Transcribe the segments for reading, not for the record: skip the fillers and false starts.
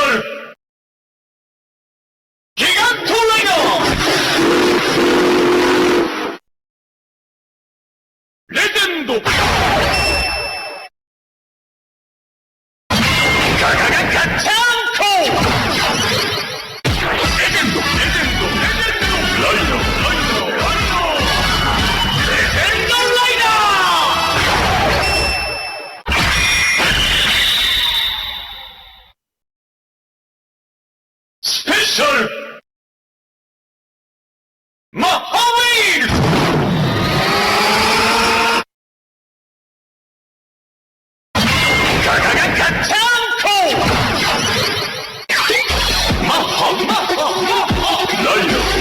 ャルギガントライダーレジェンドガガガガッチャンコレジェンドレジェンドレジェンドライダースペシャルマハウィールガガガガッチャンコマハライダー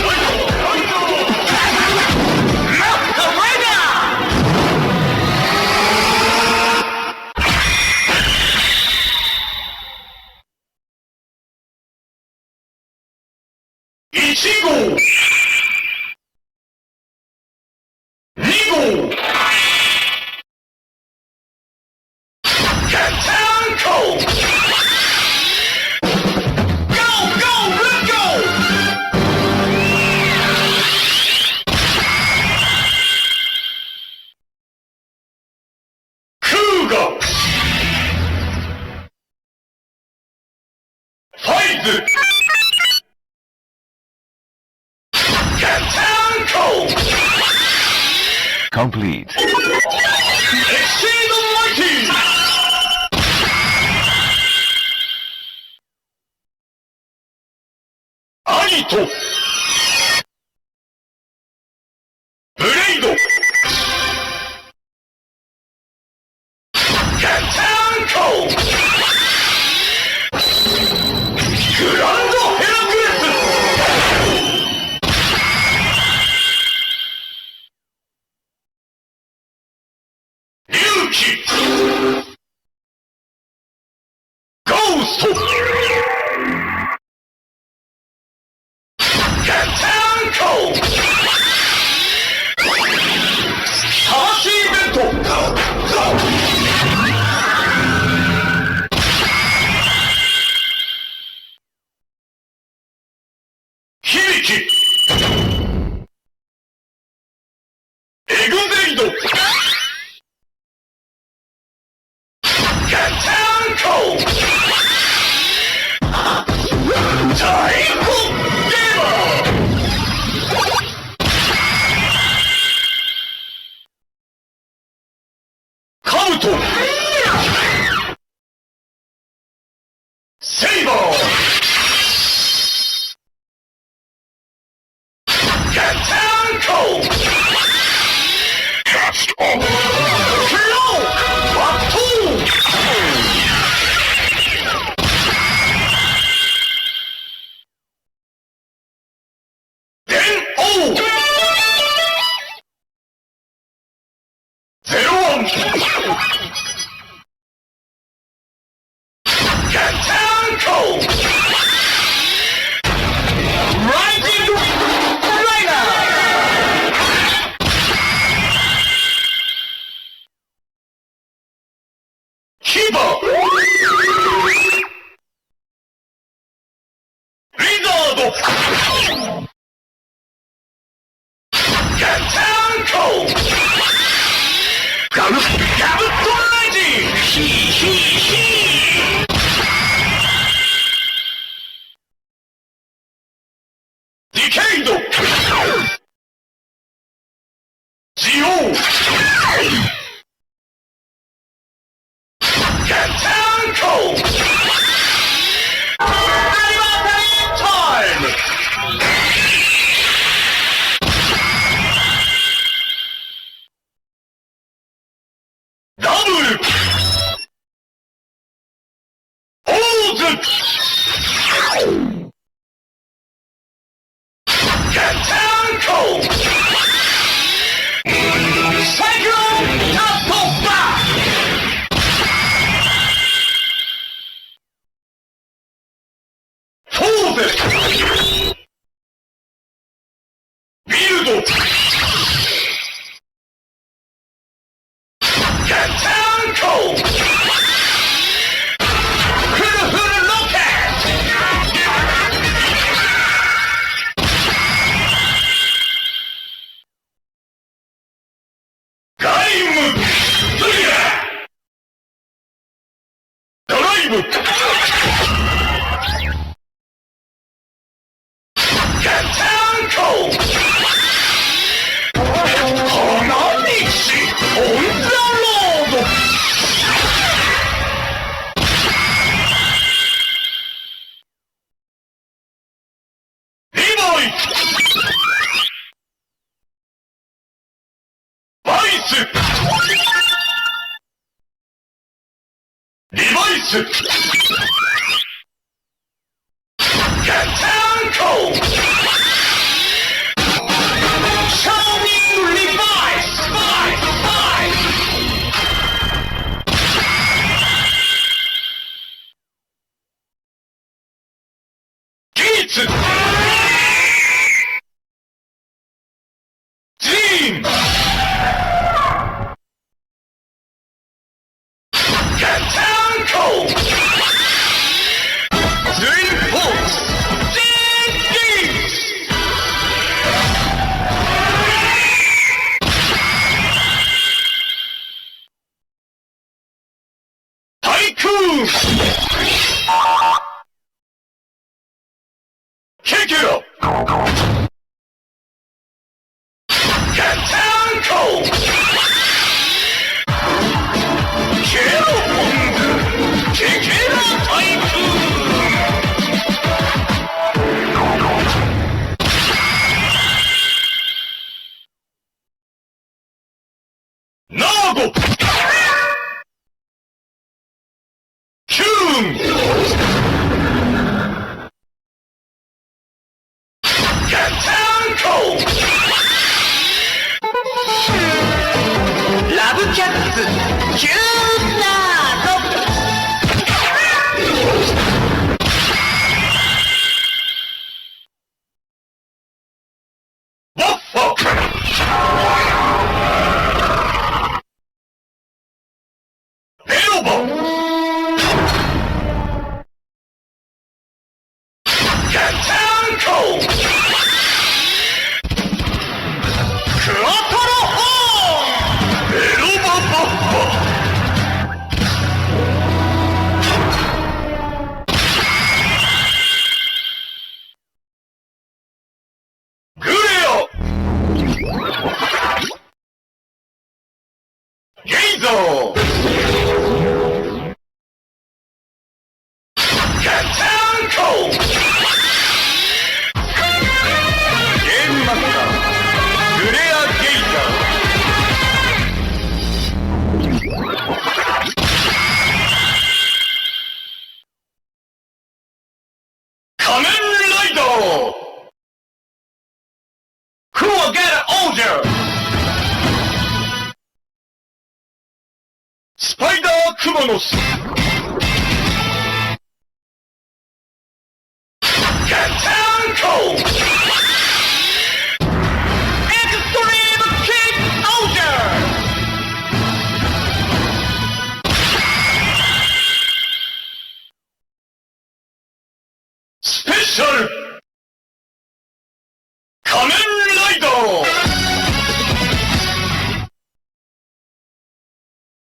1号2号ガッチャンコ Go! Go! Let's go! クーガファイズComplete. Exceed the mighty! Anito! Blade! Gatanko! Grand Heracles! Ghost! Gatanko! Tashi Bento! Hibiki! Exedo! Gatanko! Taiko Gamer! Kabuto! Saber! Gatanko! Cast off! Cloak! Batoon! Gatanko! Rising Rider! Kiba! Lizard! Gatanko! Decado! Geo! Gatanko! Animatary time! Double! Hold! Gatanko! Cyclone Tastoba! Hold! Build! Gatanko! Hula Hula Rocket! ツガッチャンコシャーニングリバイスギーツジーンガッチャンコツインフォースジーンギーツタイクーンキキロガッチャンコケロポングケケラタイプナーゴキューンガッチャンコラブキャッツキューナードワッファベロバガッチャンコクワトロホーンベロババッファグレアゲイゾーガッチャンコゲームマスターグレアゲイザー仮面ライダークワゲラオージャースパイダークモノスガッチャンコエクストリームキックオージャースペシャル仮面ライダー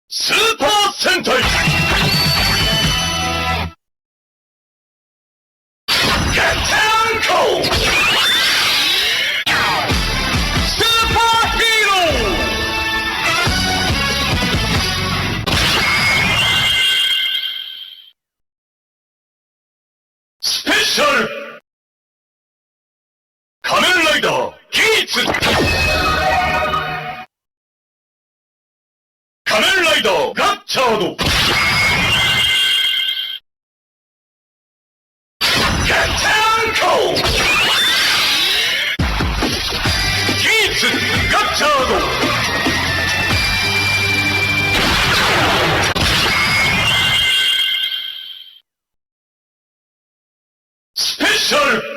スーパー戦隊ガッチャンコスーパーヒーロースペシャル仮面ライダーギーツ仮面ライダーガッチャードガッチャンコギーツガッチャードスペシャル